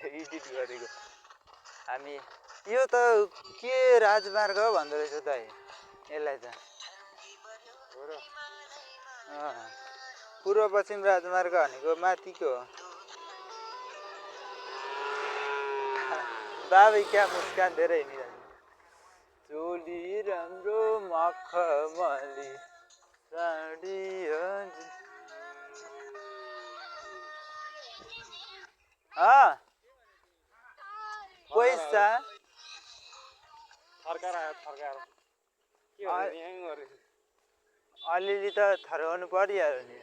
edit गरेको हामी यो त के राजमार्ग भन्दो रहेछ त यसलाई त पूर्व पश्चिम राजमार्ग भनेको माथिको बाबै क्या मुस्कान धेरै हिँडिरहनु चोली राम्रो मखमली साडी पैसा अलिअलि त थर्काउनु परिहाल्यो नि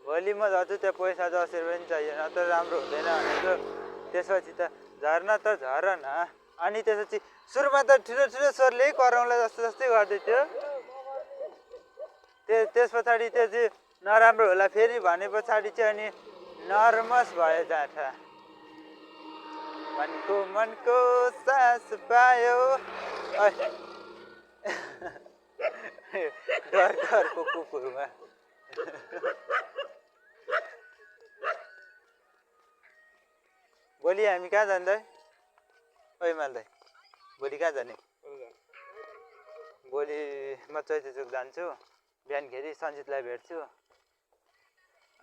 भोलि म जान्छु त्यो पैसा जसरी पनि चाहियो नत्र राम्रो हुँदैन भनेको त्यसपछि त झर्न त झर न अनि त्यसपछि सुरुमा त ठुलो ठुलो स्वरले कराउँला जस्तो जस्तै गर्दै थियो त्यस पछाडि त्यो चाहिँ नराम्रो होला फेरि भने पछाडि चाहिँ अनि नर्मस भयो जाठा मनको सास पायो डरको कुकुरमा भोलि हामी कहाँ जाँदै ओइ माल्दै भोलि कहाँ जाने भोलि म चैते चोक जान्छु बिहानखेरि सञ्जितलाई भेट्छु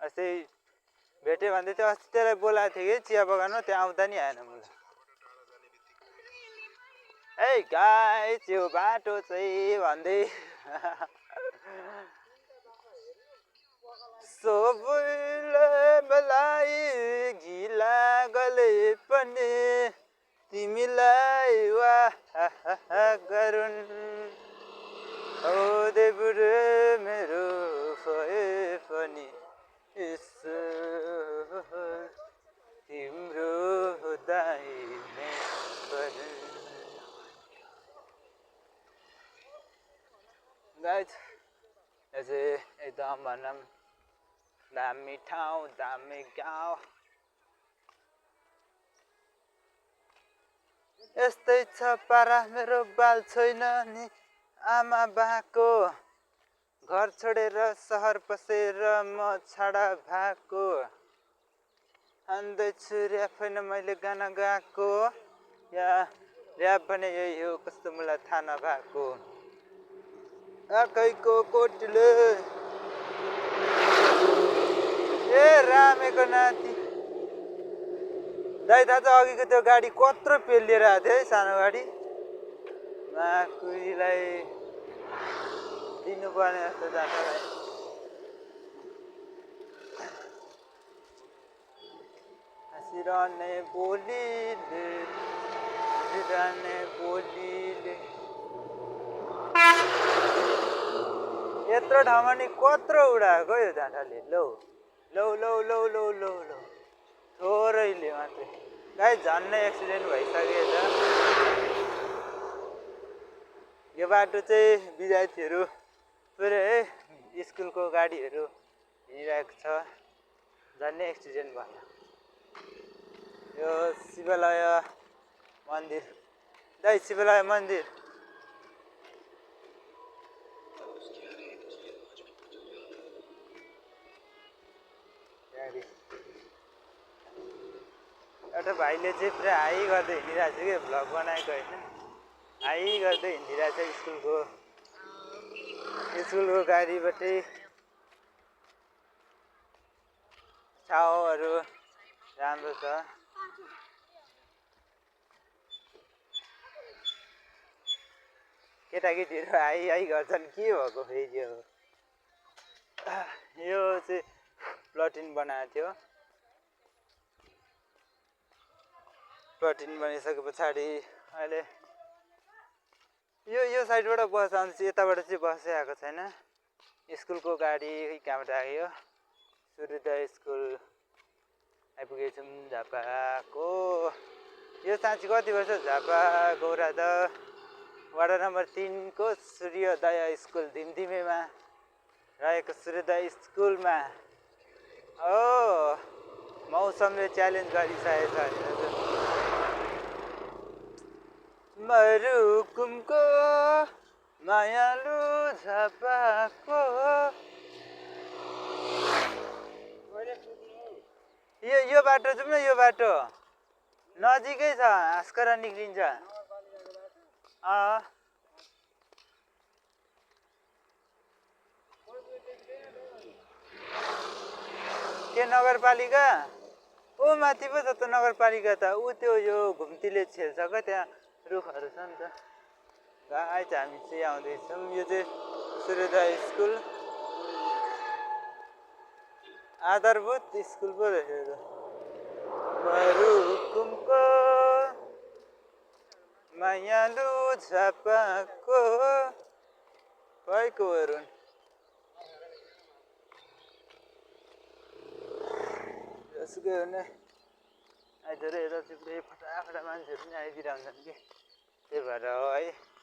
अस्ति भेट्यो भन्दै थियो अस्ति त्यसलाई बोलाएको थियो कि चिया बगानमा त्यहाँ आउँदा नि आएन मलाई ए गाई त्यो बाटो चाहिँ भन्दै सबैले मलाई घिला गले पनि तिमीलाई वाह गरुन् औ देब्रे मेरो भए पनि तिम्रो दाहिने गाइज यो चाहिँ एकदम भनौँ दामी ठाउँ दामी गाउँ यस्तै छ पारा मेरो बाल छैन नि आमा बाको घर छोडेर सहर पसेर म छाडा भएको हान्दैछु ऱ्याप होइन मैले गाना गाएको या ऱ्याप भने यही हो कस्तो मलाई थाहा नभएको आकैको कोटले ए रामेको नाति दाइ थाहा छ अघिको त्यो गाडी कत्रो पेलिएर आएको थियो है सानो गाडी माकुरीलाई दिनुपर्ने जस्तो जाँदालाई हाँसिरहने बोलीले यत्रो ठाउँमा नि कत्रो उडाएको यो जाँडाले लौ थोरैले मात्रै गाई झन्नै एक्सिडेन्ट भइसकेछ यो बाटो चाहिँ विद्यार्थीहरू पुरै है स्कुलको गाडीहरू हिँडिरहेको छ झन्नै एक्सिडेन्ट भयो यो शिवालय मन्दिर दाइ शिवालय मन्दिर एउटा भाइले चाहिँ पुरा हाई गर्दै हिँडिरहेको छ कि भ्लग बनाएको होइन हाई गर्दै हिँडिरहेको छ स्कुलको गाडीबाटै छाउहरू राम्रो छ केटाकेटीहरू हाई गर्छन् के भएको फेरि यो चाहिँ प्लटिन बनाएको थियो प्लटिन बनिसके पछाडि अहिले यो साइडबाट बस आउँछ यताबाट चाहिँ बसै आएको छैन स्कुलको गाडी कहाँबाट आयो सूर्योदय स्कुल आइपुगेछौँ झापाको यो साँच्ची कति वर्ष झापा गौरा द वडा नम्बर 3 को सूर्योदय स्कुल धिमधिमेमा रहेको सूर्योदय स्कुलमा मौसमले च्यालेन्ज गरिसकेको छ मरुकुमको मायालु झापाको यो बाटो जाउँ न यो बाटो नजिकै छ हाँसकरा निक्लिन्छ के नगरपालिका ओ माथि पो छ त नगरपालिका त ऊ त्यो यो घुम्तीले छेल्छ क्या त्यहाँ रुखहरू छ नि त गाइज हामी चाहिँ आउँदैछौँ यो चाहिँ सूर्योदय स्कुल आधारभूत स्कुल पो रहेछ यो मरुकुमको मायालु झापाको भएको वरुण जसुकै हुने आइतबार यता चाहिँ फटाफटा मान्छेहरू पनि आइदिरहेको हुन्छन् कि त्यही भएर हो है